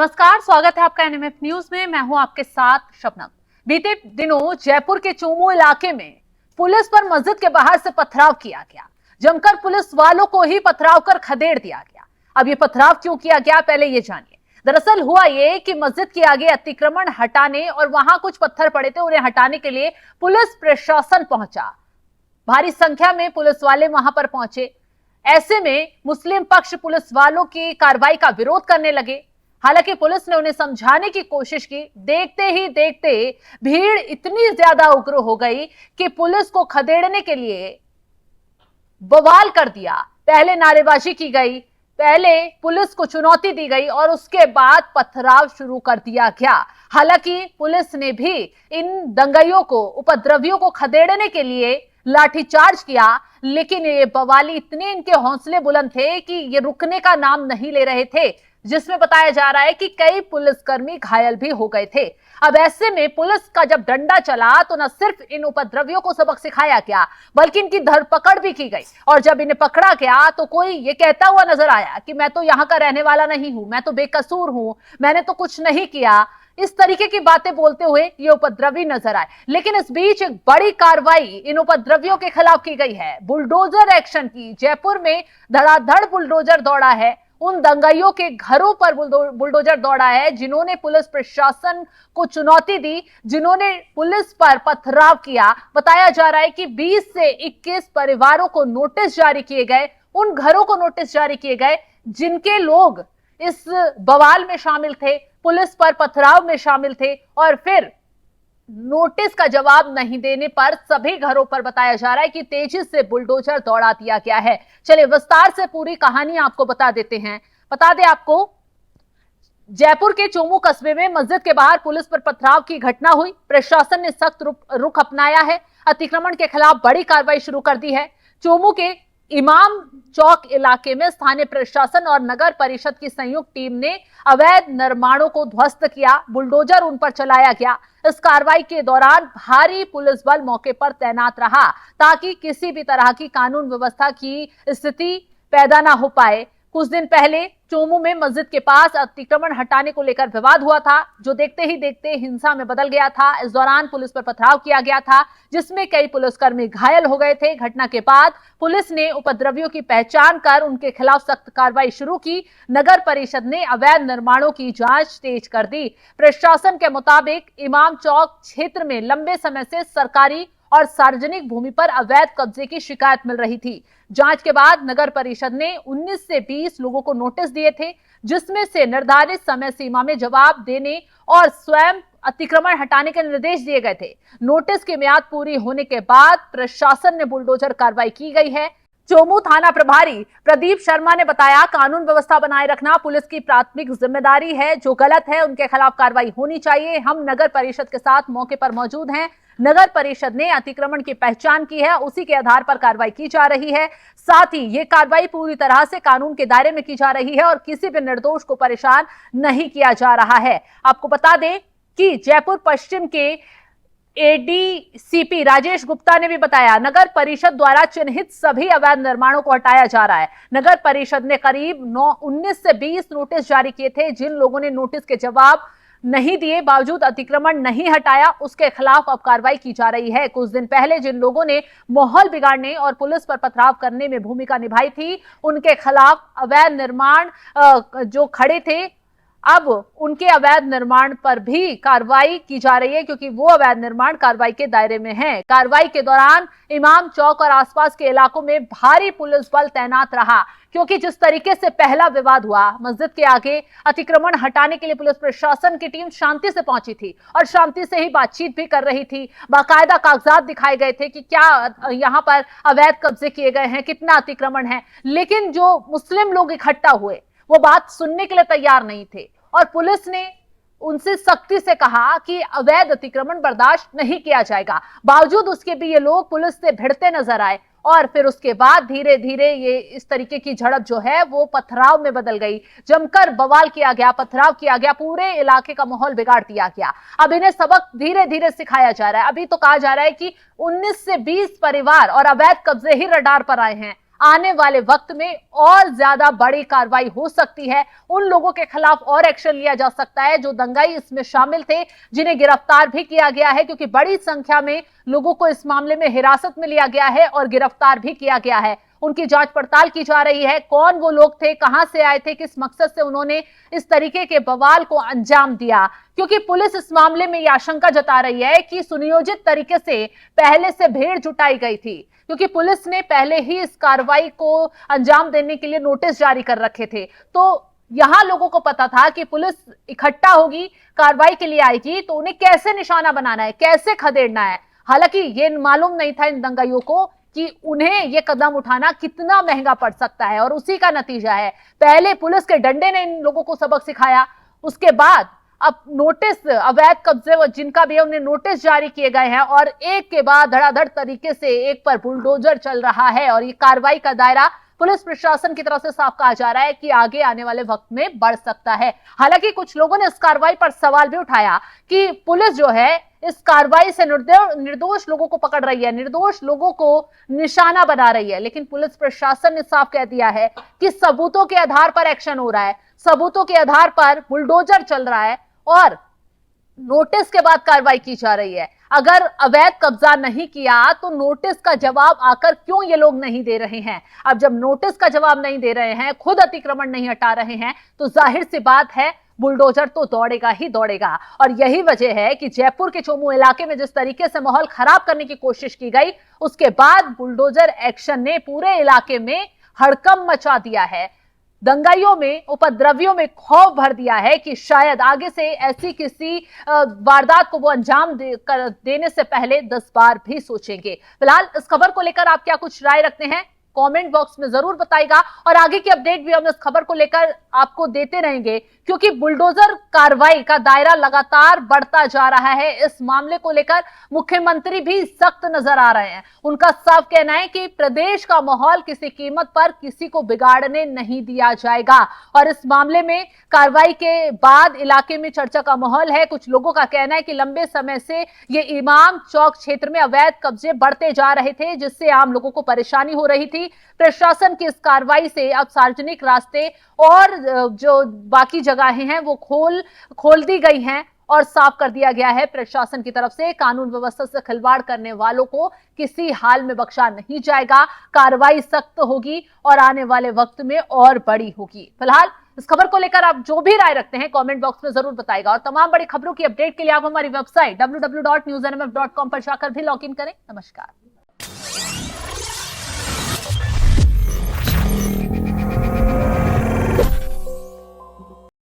नमस्कार, स्वागत है आपका एनएमएफ न्यूज में। मैं हूं आपके साथ शबनम। बीते दिनों जयपुर के चोमू इलाके में पुलिस पर मस्जिद के बाहर से पथराव किया गया। जमकर पुलिस वालों को ही पथराव कर खदेड़ दिया गया। अब ये पथराव क्यों किया गया, पहले ये जानिए। दरअसल हुआ ये कि मस्जिद के आगे अतिक्रमण हटाने और वहां कुछ पत्थर पड़े थे, उन्हें हटाने के लिए पुलिस प्रशासन पहुंचा। भारी संख्या में पुलिस वाले वहां पर पहुंचे। ऐसे में मुस्लिम पक्ष पुलिस वालों की कार्रवाई का विरोध करने लगे। हालांकि पुलिस ने उन्हें समझाने की कोशिश की। देखते ही देखते भीड़ इतनी ज्यादा उग्र हो गई कि पुलिस को खदेड़ने के लिए बवाल कर दिया। पहले नारेबाजी की गई, पहले पुलिस को चुनौती दी गई और उसके बाद पथराव शुरू कर दिया गया। हालांकि पुलिस ने भी इन दंगाइयों को, उपद्रवियों को खदेड़ने के लिए लाठीचार्ज किया, लेकिन ये बवाली इतने इनके हौसले बुलंद थे कि ये रुकने का नाम नहीं ले रहे थे, जिसमें बताया जा रहा है कि कई पुलिसकर्मी घायल भी हो गए थे। अब ऐसे में पुलिस का जब डंडा चला तो न सिर्फ इन उपद्रवियों को सबक सिखाया गया, बल्कि इनकी धरपकड़ भी की गई। और जब इन्हें पकड़ा गया तो कोई ये कहता हुआ नजर आया कि मैं तो यहाँ का रहने वाला नहीं हूं, मैं तो बेकसूर हूं, मैंने तो कुछ नहीं किया। इस तरीके की बातें बोलते हुए ये उपद्रवी नजर आए। लेकिन इस बीच एक बड़ी कार्रवाई इन उपद्रवियों के खिलाफ की गई है। बुलडोजर एक्शन की। जयपुर में धड़ाधड़ बुलडोजर दौड़ा है। उन दंगाइयों के घरों पर बुलडोजर दौड़ा है जिन्होंने पुलिस प्रशासन को चुनौती दी, जिन्होंने पुलिस पर पथराव किया। बताया जा रहा है कि 20 से 21 परिवारों को नोटिस जारी किए गए, उन घरों को नोटिस जारी किए गए जिनके लोग इस बवाल में शामिल थे, पुलिस पर पथराव में शामिल थे। और फिर नोटिस का जवाब नहीं देने पर सभी घरों पर बताया जा रहा है कि तेजी से बुलडोजर दौड़ा दिया गया है। चलिए विस्तार से पूरी कहानी आपको बता देते हैं। बता दें आपको, जयपुर के चोमू कस्बे में मस्जिद के बाहर पुलिस पर पथराव की घटना हुई। प्रशासन ने सख्त रुख अपनाया है, अतिक्रमण के खिलाफ बड़ी कार्रवाई शुरू कर दी है। चोमू के इमाम चौक इलाके में स्थानीय प्रशासन और नगर परिषद की संयुक्त टीम ने अवैध निर्माणों को ध्वस्त किया। बुलडोजर उन पर चलाया गया। इस कार्रवाई के दौरान भारी पुलिस बल मौके पर तैनात रहा ताकि किसी भी तरह की कानून व्यवस्था की स्थिति पैदा ना हो पाए। कुछ दिन पहले चोमू में मस्जिद के पास अतिक्रमण हटाने को लेकर विवाद हुआ था, जो देखते ही देखते हिंसा में बदल गया था। इस दौरान पुलिस पर पथराव किया गया था, जिसमें कई पुलिसकर्मी घायल हो गए थे। घटना के बाद पुलिस ने उपद्रवियों की पहचान कर उनके खिलाफ सख्त कार्रवाई शुरू की। नगर परिषद ने अवैध निर्माणों की जांच तेज कर दी। प्रशासन के मुताबिक इमाम चौक क्षेत्र में लंबे समय से सरकारी और सार्वजनिक भूमि पर अवैध कब्जे की शिकायत मिल रही थी। जांच के बाद नगर परिषद ने 19 से 20 लोगों को नोटिस दिए थे, जिसमें से निर्धारित समय सीमा में जवाब देने और स्वयं अतिक्रमण हटाने के निर्देश दिए गए थे। नोटिस की मियाद पूरी होने के बाद प्रशासन ने बुलडोजर कार्रवाई की गई है। चोमू थाना प्रभारी प्रदीप शर्मा ने बताया, कानून व्यवस्था बनाए रखना पुलिस की प्राथमिक जिम्मेदारी है। जो गलत है उनके खिलाफ कार्रवाई होनी चाहिए। हम नगर परिषद के साथ मौके पर मौजूद हैं। नगर परिषद ने अतिक्रमण की पहचान की है, उसी के आधार पर कार्रवाई की जा रही है। साथ ही ये कार्रवाई पूरी तरह से कानून के दायरे में की जा रही है और किसी भी निर्दोष को परेशान नहीं किया जा रहा है। आपको बता दें कि जयपुर पश्चिम के एडीसीपी राजेश गुप्ता ने भी बताया, नगर परिषद द्वारा चिन्हित सभी अवैध निर्माणों को हटाया जा रहा है। नगर परिषद ने करीब 19 से 20 नोटिस जारी किए थे। जिन लोगों ने नोटिस के जवाब नहीं दिए, बावजूद अतिक्रमण नहीं हटाया, उसके खिलाफ अब कार्रवाई की जा रही है। कुछ दिन पहले जिन लोगों ने माहौल बिगाड़ने और पुलिस पर पथराव करने में भूमिका निभाई थी, उनके खिलाफ अवैध निर्माण जो खड़े थे, अब उनके अवैध निर्माण पर भी कार्रवाई की जा रही है, क्योंकि वो अवैध निर्माण कार्रवाई के दायरे में है। कार्रवाई के दौरान इमाम चौक और आसपास के इलाकों में भारी पुलिस बल तैनात रहा, क्योंकि जिस तरीके से पहला विवाद हुआ, मस्जिद के आगे अतिक्रमण हटाने के लिए पुलिस प्रशासन की टीम शांति से पहुंची थी और शांति से ही बातचीत भी कर रही थी। बाकायदा कागजात दिखाए गए थे कि क्या यहाँ पर अवैध कब्जे किए गए हैं, कितना अतिक्रमण है। लेकिन जो मुस्लिम लोग इकट्ठा हुए वो बात सुनने के लिए तैयार नहीं थे और पुलिस ने उनसे सख्ती से कहा कि अवैध अतिक्रमण बर्दाश्त नहीं किया जाएगा। बावजूद उसके भी ये लोग पुलिस से भिड़ते नजर आए और फिर उसके बाद धीरे धीरे ये इस तरीके की झड़प जो है वो पथराव में बदल गई। जमकर बवाल किया गया, पथराव किया गया, पूरे इलाके का माहौल बिगाड़ दिया गया। अब इन्हें सबक धीरे धीरे सिखाया जा रहा है। अभी तो कहा जा रहा है कि 19 से 20 परिवार और अवैध कब्जे ही रडार पर आए हैं। आने वाले वक्त में और ज्यादा बड़ी कार्रवाई हो सकती है। उन लोगों के खिलाफ और एक्शन लिया जा सकता है जो दंगाई इसमें शामिल थे, जिन्हें गिरफ्तार भी किया गया है, क्योंकि बड़ी संख्या में लोगों को इस मामले में हिरासत में लिया गया है और गिरफ्तार भी किया गया है। उनकी जांच पड़ताल की जा रही है। कौन वो लोग थे, कहां से आए थे, किस मकसद से उन्होंने इस तरीके के बवाल को अंजाम दिया, क्योंकि पुलिस इस मामले में यह आशंका जता रही है कि सुनियोजित तरीके से पहले से भीड़ जुटाई गई थी, क्योंकि पुलिस ने पहले ही इस कार्रवाई को अंजाम देने के लिए नोटिस जारी कर रखे थे। तो यहां लोगों को पता था कि पुलिस इकट्ठा होगी, कार्रवाई के लिए आएगी, तो उन्हें कैसे निशाना बनाना है, कैसे खदेड़ना है। हालांकि ये मालूम नहीं था इन दंगाइयों को कि उन्हें यह कदम उठाना कितना महंगा पड़ सकता है, और उसी का नतीजा है। पहले पुलिस के डंडे ने इन लोगों को सबक सिखाया, उसके बाद अब नोटिस, अवैध कब्जे जिनका भी है उन्हें नोटिस जारी किए गए हैं, और एक के बाद धड़ाधड़ तरीके से एक पर बुलडोजर चल रहा है। और ये कार्रवाई का दायरा पुलिस प्रशासन की तरफ से साफ कहा जा रहा है कि आगे आने वाले वक्त में बढ़ सकता है। हालांकि कुछ लोगों ने इस कार्रवाई पर सवाल भी उठाया कि पुलिस जो है इस कार्रवाई से निर्दोष लोगों को पकड़ रही है, निर्दोष लोगों को निशाना बना रही है। लेकिन पुलिस प्रशासन ने साफ कह दिया है कि सबूतों के आधार पर एक्शन हो रहा है, सबूतों के आधार पर बुलडोजर चल रहा है और नोटिस के बाद कार्रवाई की जा रही है। अगर अवैध कब्जा नहीं किया तो नोटिस का जवाब आकर क्यों ये लोग नहीं दे रहे हैं? अब जब नोटिस का जवाब नहीं दे रहे हैं, खुद अतिक्रमण नहीं हटा रहे हैं, तो जाहिर सी बात है बुलडोजर तो दौड़ेगा ही दौड़ेगा। और यही वजह है कि जयपुर के चोमू इलाके में जिस तरीके से माहौल खराब करने की कोशिश की गई, उसके बाद बुलडोजर एक्शन ने पूरे इलाके में हड़कंप मचा दिया है। दंगाइयों में, उपद्रवियों में खौफ भर दिया है कि शायद आगे से ऐसी किसी वारदात को वो अंजाम देने से पहले 10 बार भी सोचेंगे। फिलहाल इस खबर को लेकर आप क्या कुछ राय रखते हैं, कमेंट बॉक्स में जरूर बताइएगा, और आगे की अपडेट भी हम इस खबर को लेकर आपको देते रहेंगे, क्योंकि बुलडोजर कार्रवाई का दायरा लगातार बढ़ता जा रहा है। इस मामले को लेकर मुख्यमंत्री भी सख्त नजर आ रहे हैं। उनका साफ कहना है कि प्रदेश का माहौल किसी कीमत पर किसी को बिगाड़ने नहीं दिया जाएगा। और इस मामले में कार्रवाई के बाद इलाके में चर्चा का माहौल है। कुछ लोगों का कहना है कि लंबे समय से ये इमाम चौक क्षेत्र में अवैध कब्जे बढ़ते जा रहे थे, जिससे आम लोगों को परेशानी हो रही थी। प्रशासन की इस कार्रवाई से अब सार्वजनिक रास्ते और जो बाकी जगहें हैं वो खोल दी गई हैं और साफ कर दिया गया है। प्रशासन की तरफ से कानून व्यवस्था से खिलवाड़ करने वालों को किसी हाल में बख्शा नहीं जाएगा। कार्रवाई सख्त होगी और आने वाले वक्त में और बड़ी होगी। फिलहाल इस खबर को लेकर आप जो भी राय रखते हैं कमेंट बॉक्स में जरूर बताइएगा, और तमाम बड़ी खबरों की अपडेट के लिए आप हमारी वेबसाइट www.newsnmf.com पर जाकर भी लॉग इन करें। नमस्कार।